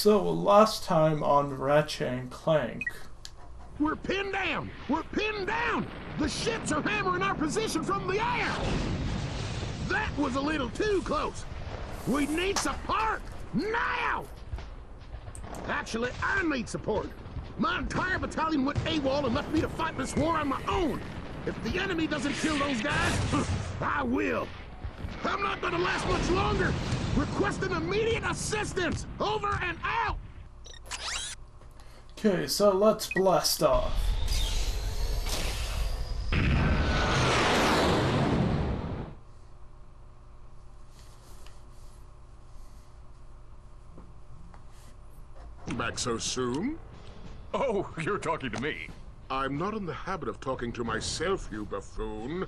So, last time on Ratchet and Clank. We're pinned down! We're pinned down! The ships are hammering our position from the air! That was a little too close! We need support! Now! Actually, I need support. My entire battalion went AWOL and left me to fight this war on my own. If the enemy doesn't kill those guys, I will. I'm not gonna last much longer! Requesting immediate assistance! Over and out! Okay, so let's blast off. Back so soon? Oh, you're talking to me. I'm not in the habit of talking to myself, you buffoon.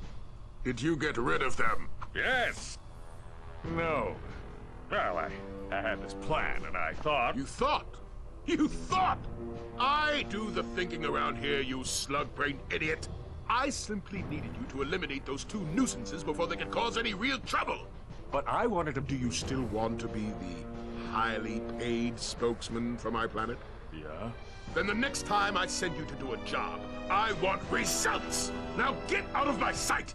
Did you get rid of them? Yes. No. Well, I had this plan, and I thought... You thought? You thought? I do the thinking around here, you slug-brained idiot. I simply needed you to eliminate those two nuisances before they could cause any real trouble. But I wanted to... Do you still want to be the highly paid spokesman for my planet? Yeah? Then the next time I send you to do a job, I want results! Now get out of my sight!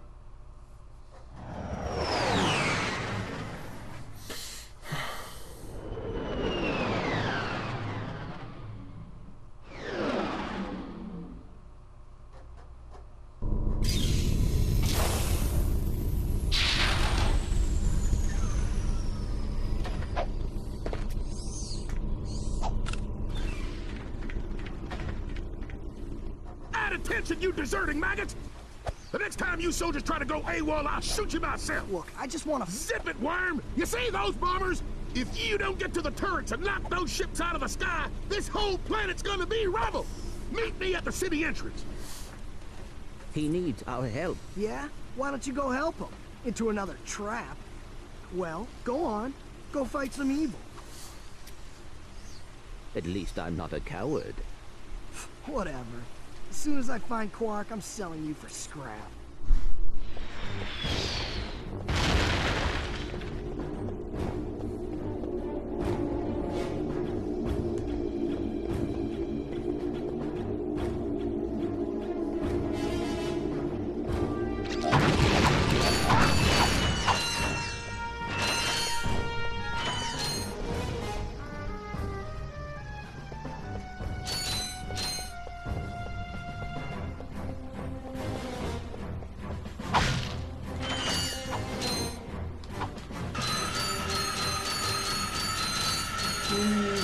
Attention, you deserting maggots! The next time you soldiers try to go AWOL, I'll shoot you myself! Look, I just want to... Zip it, worm! You see those bombers? If you don't get to the turrets and knock those ships out of the sky, this whole planet's gonna be rubble! Meet me at the city entrance! He needs our help. Yeah? Why don't you go help him? Into another trap. Well, go on. Go fight some evil. At least I'm not a coward. Whatever. As soon as I find Quark, I'm selling you for scrap.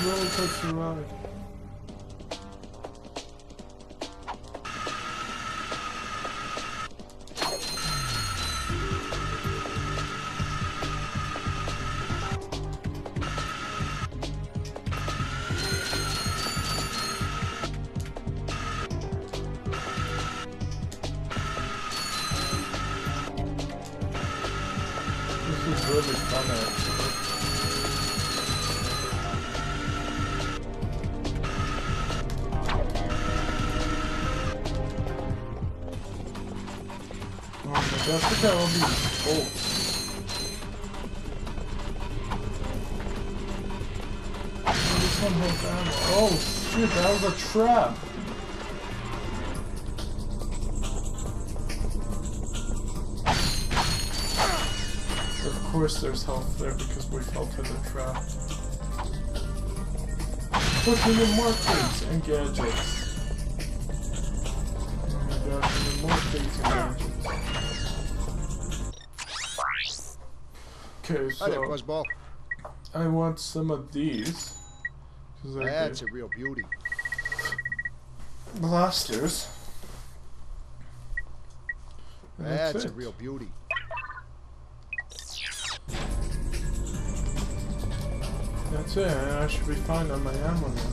Roller coaster ride. This is really fun, actually. Look at all these bolts. This one has ammo. Oh shit, that was a trap! Of course there's health there because we fell to the trap. Put in the markers and gadgets. Oh my gosh, and more things and gadgets. Okay, so Hi there, Fuzzball. I want some of these. That's a real beauty. Blasters. And That's a it. real beauty. That's it. I should be fine on my ammo now.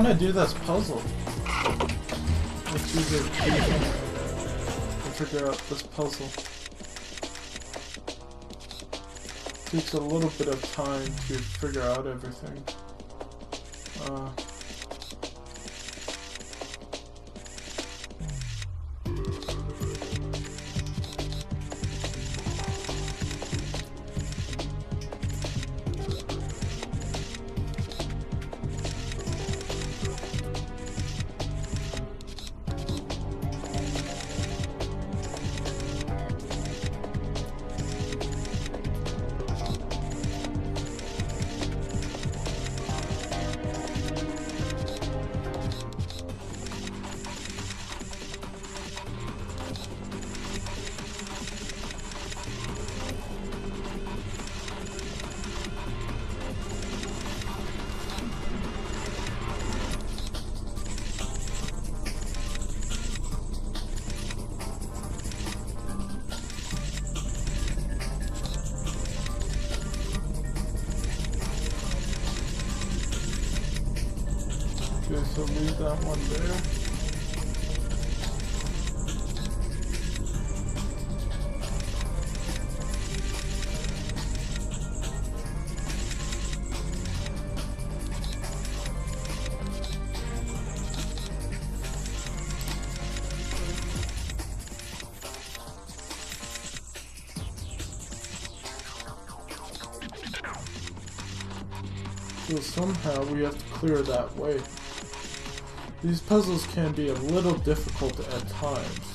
want to do this puzzle. Let's use it to figure out this puzzle. Takes a little bit of time to figure out everything. Okay, so leave that one there. So somehow we have to clear that way. These puzzles can be a little difficult at times.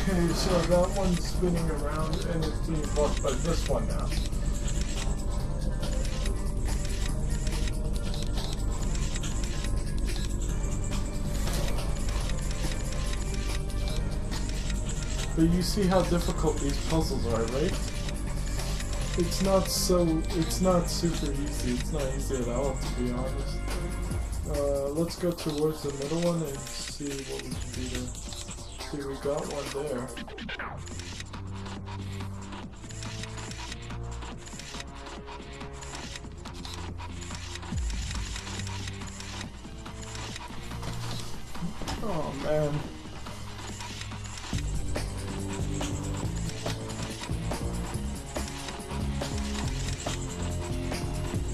Okay, so that one's spinning around and it's being blocked by this one now. But you see how difficult these puzzles are, right? It's not super easy. It's not easy at all, to be honest. Let's go towards the middle one and see what we can do there. See, we got one there. Oh man.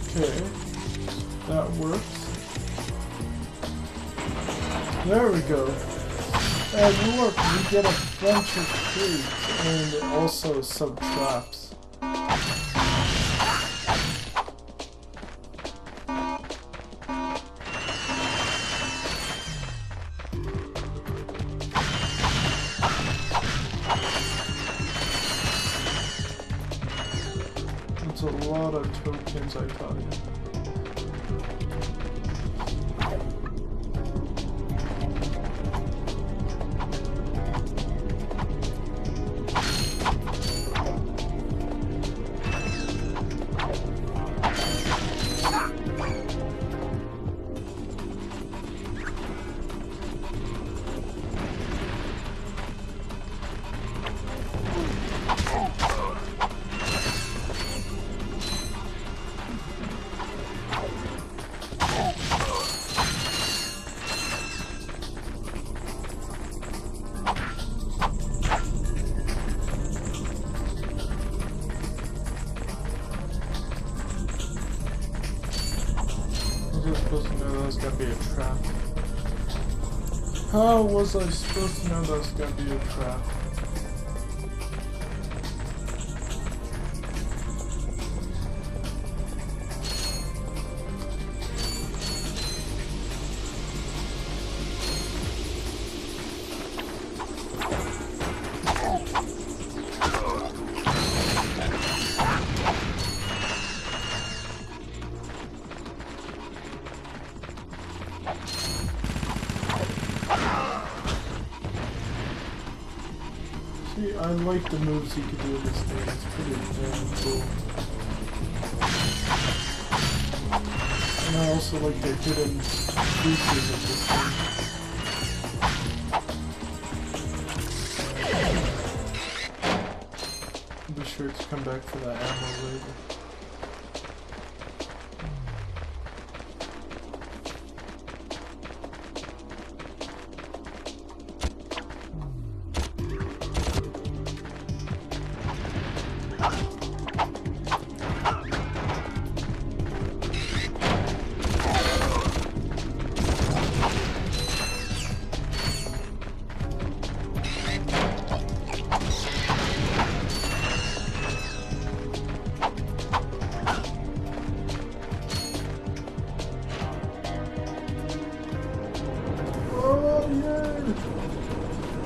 Okay, that works. There we go. And look, we get a bunch of trees and also some traps. It's a lot of tokens, I tell you. I supposed to know that was gonna be a trap? How was I supposed to know that was gonna be a trap? See, I like the moves you can do in this game. It's pretty damn cool. And I also like the hidden features of this game. Be sure to come back for that ammo later.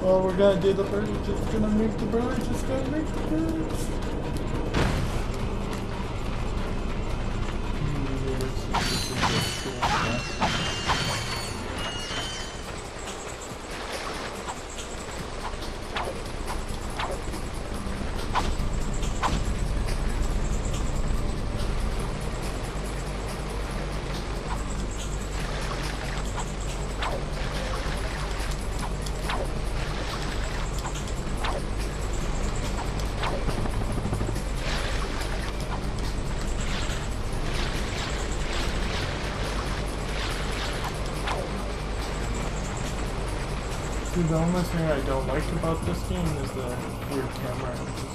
Oh, we're gonna do the bridge, just gonna make the bridge, just gonna make the bridge. See, the only thing I don't like about this game is the weird camera angles.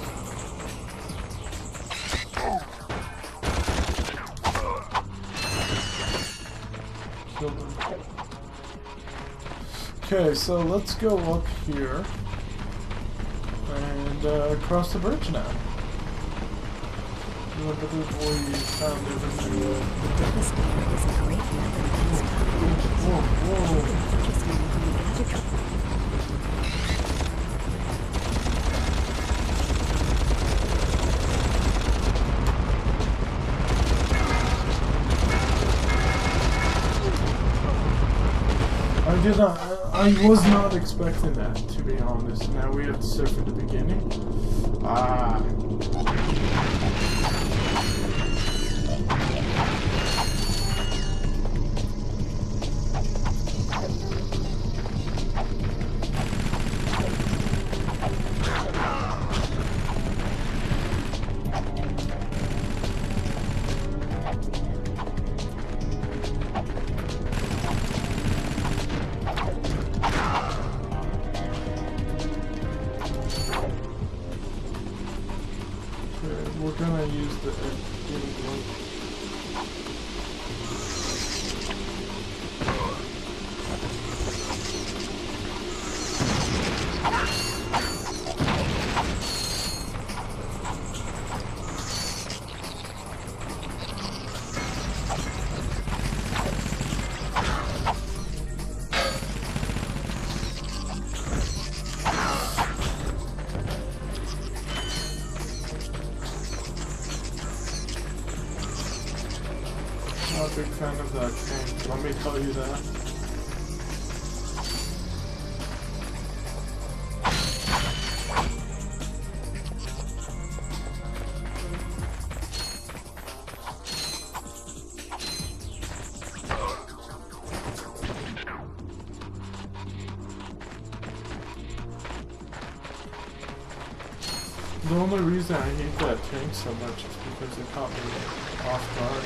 Killed him. Okay, so let's go up here and cross the bridge now. Look at this boy, you found everything. This camera is a great method of transport. Whoa, whoa. Just need to be magical. I was not expecting that, to be honest. Now we have to surf at the beginning. Ah. We're gonna use the link. Not a big fan of that thing, let me tell you that. The only reason I hate that tank so much is because it caught me off guard.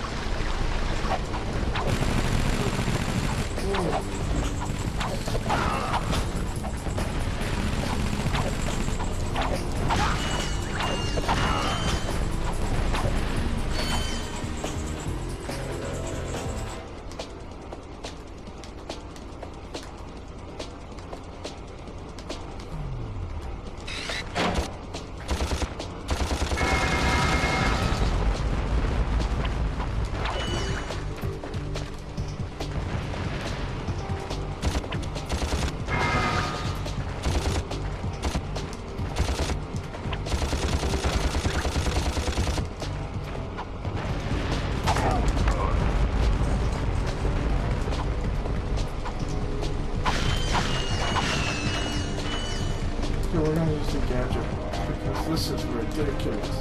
ridiculous.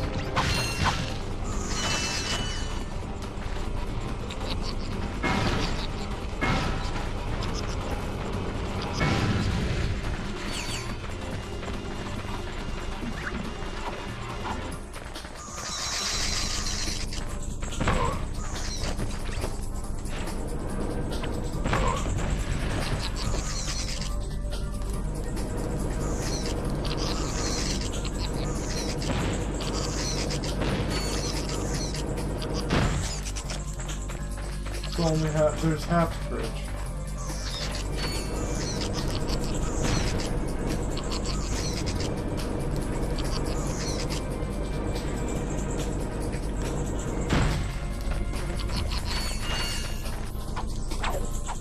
Only there's half the bridge.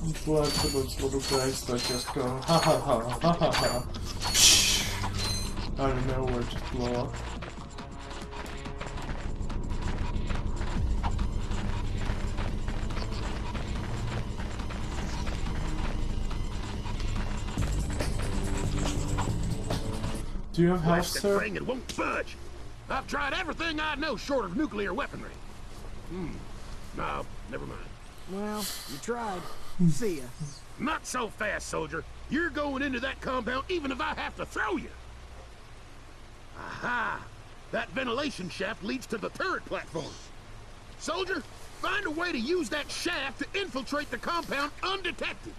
I'm glad for those little guys that just go ha ha ha ha ha ha out of nowhere, just blow up. Do you have health, sir? Thing, it won't budge. I've tried everything I know short of nuclear weaponry. No, never mind. Well, you tried. See ya. Not so fast, soldier. You're going into that compound even if I have to throw you. Aha! That ventilation shaft leads to the turret platform. Soldier, find a way to use that shaft to infiltrate the compound undetected.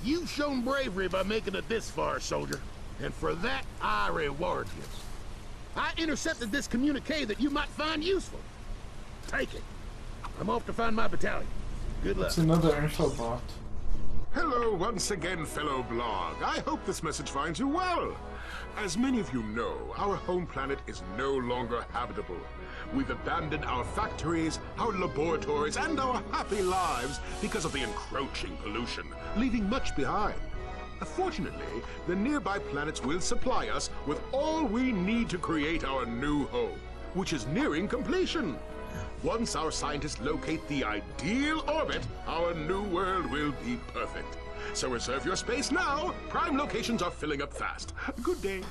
You've shown bravery by making it this far, soldier. And for that, I reward you. I intercepted this communique that you might find useful. Take it. I'm off to find my battalion. Good luck. It's another info bot. Hello once again, fellow blog. I hope this message finds you well. As many of you know, our home planet is no longer habitable. We've abandoned our factories, our laboratories, and our happy lives because of the encroaching pollution, leaving much behind. Fortunately, the nearby planets will supply us with all we need to create our new home, which is nearing completion. Once our scientists locate the ideal orbit, our new world will be perfect. So reserve your space now. Prime locations are filling up fast. Good day.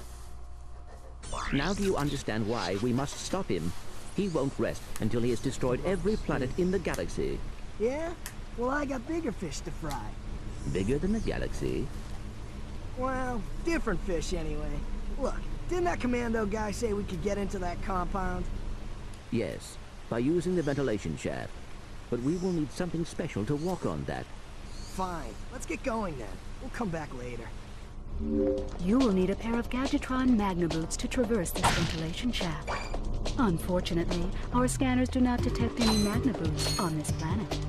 Now do you understand why we must stop him? He won't rest until he has destroyed every planet in the galaxy. Yeah? Well, I got bigger fish to fry. Bigger than the galaxy? Well, different fish anyway. Look, didn't that commando guy say we could get into that compound? Yes, by using the ventilation shaft. But we will need something special to walk on that. Fine. Let's get going then. We'll come back later. You will need a pair of Gadgetron Magna boots to traverse this ventilation shaft. Unfortunately, our scanners do not detect any Magna boots on this planet.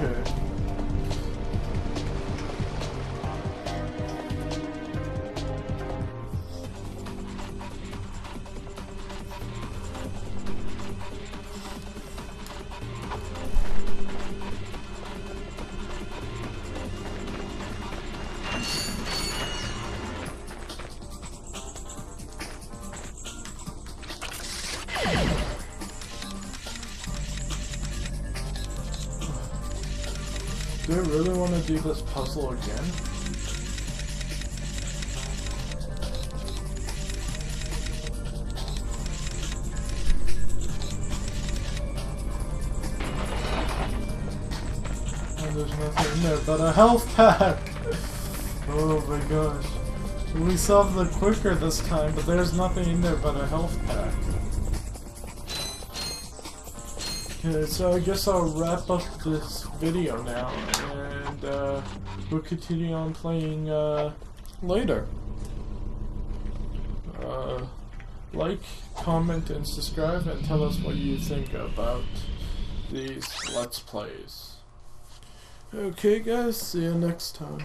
Okay. Do I really want to do this puzzle again? Oh, there's nothing in there but a health pack! Oh my gosh. We solved it quicker this time, but there's nothing in there but a health pack. Okay, so I guess I'll wrap up this video now, and we'll continue on playing later. Like, comment, and subscribe, and tell us what you think about these Let's Plays. Okay guys, see you next time.